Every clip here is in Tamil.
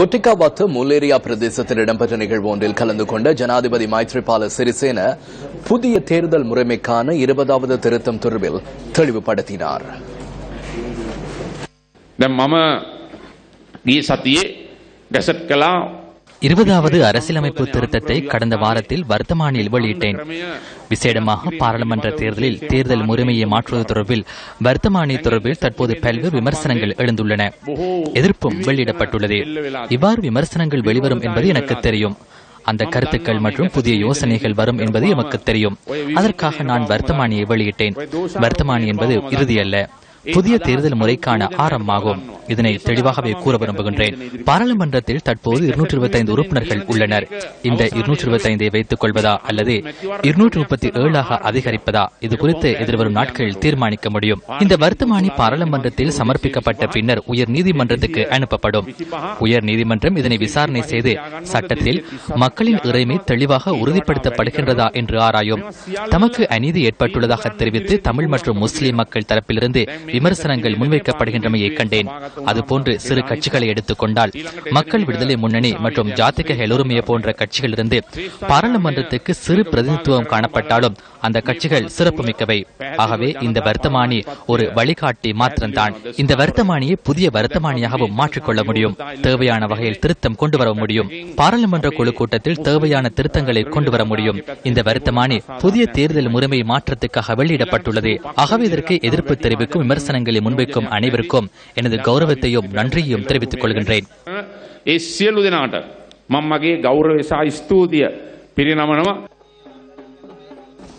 கொட்டிக்காவத்து முல்லேரியா பிரதேசத்தில் இடம்பெற்ற நிகழ்வு ஒன்றில் கலந்து கொண்ட ஜனாதிபதி மைத்ரிபால சிறிசேன புதிய தேர்தல் முறைமைக்கான 20வது திருத்தம் தொடர்பில் தெளிவுபடுத்தினார். இருபதாவது அரசியலமைப்பு திருத்தத்தை கடந்த வாரத்தில் வர்த்தமானியில் வெளியிட்டேன். விசேடமாக பாராளுமன்ற தேர்தலில் தேர்தல் முறைமையை மாற்றுவது தொடர்பில் வர்த்தமானி தொடர்பில் தற்போது பல்வேறு விமர்சனங்கள் எழுந்துள்ளன. எதிர்ப்பும் வெளியிடப்பட்டுள்ளது. இவ்வாறு விமர்சனங்கள் வெளிவரும் என்பது எனக்கு தெரியும். அந்த கருத்துக்கள் மற்றும் புதிய யோசனைகள் வரும் என்பது எமக்கு தெரியும். அதற்காக நான் வர்த்தமானியை வெளியிட்டேன். வர்த்தமானி என்பது இறுதியல்ல, புதிய தேர்தல் முறைக்கான ஆரம்பமாகும். இதனை தெளிவாகவே கூற விரும்புகின்றேன். பாராளுமன்றத்தில் தற்போது 225 உறுப்பினர்கள் உள்ளனர். இந்த 225 வைத்துக் கொள்வதா அல்லது 237 அதிகரிப்பதா, இது குறித்து எதிர்வரும் நாட்களில் தீர்மானிக்க முடியும். இந்த வர்த்தமானி பாராளுமன்றத்தில் சமர்ப்பிக்கப்பட்ட பின்னர் உயர் நீதிமன்றத்துக்கு அனுப்பப்படும். உயர் நீதிமன்றம் இதனை விசாரணை செய்து சட்டத்தில் மக்களின் இறைமை தெளிவாக உறுதிப்படுத்தப்படுகின்றதா என்று ஆராயும். தமக்கு அநீதி ஏற்பட்டுள்ளதாக தெரிவித்து தமிழ் மற்றும் முஸ்லிம் மக்கள் தரப்பிலிருந்து விமர்சனங்கள் முன்வைக்கப்படுகின்றமையை கண்டேன். அதுபோன்று சிறு கட்சிகளை எடுத்துக் கொண்டால் மக்கள் விடுதலை முன்னணி மற்றும் ஜாதிக ஹெலோருமிய போன்ற கட்சிகளிலிருந்து பாராளுமன்றத்துக்கு சிறு பிரதிநிதித்துவம் காணப்பட்டாலும் அந்த கட்சிகள் சிறப்புமிக்கவை. ஆகவே இந்த வர்த்தமானி ஒரு வழிகாட்டி மாத்திரம்தான். இந்த வர்த்தமானியை புதிய வர்த்தமானியாகவும் மாற்றிக்கொள்ள முடியும். தேவையான வகையில் திருத்தம் கொண்டு வர முடியும். பாராளுமன்ற குழு கூட்டத்தில் தேவையான திருத்தங்களை கொண்டு வர முடியும். இந்த வர்த்தமானி புதிய தேர்தல் முறைமை மாற்றத்துக்காக வெளியிடப்பட்டுள்ளது. ஆகவே இதற்கு எதிர்ப்பு தெரிவிக்கும் விமர்சனங்களை முன்வைக்கும் அனைவருக்கும் எனது கௌரவத்தையும் நன்றியையும் தெரிவித்துக் கொள்கின்றேன்.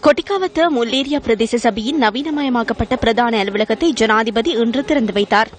கொட்டிக்காவத்து முல்லேரியா பிரதேச சபையின் நவீனமயமாக்கப்பட்ட பிரதான அலுவலகத்தை ஜனாதிபதி இன்று திறந்து வைத்தார்.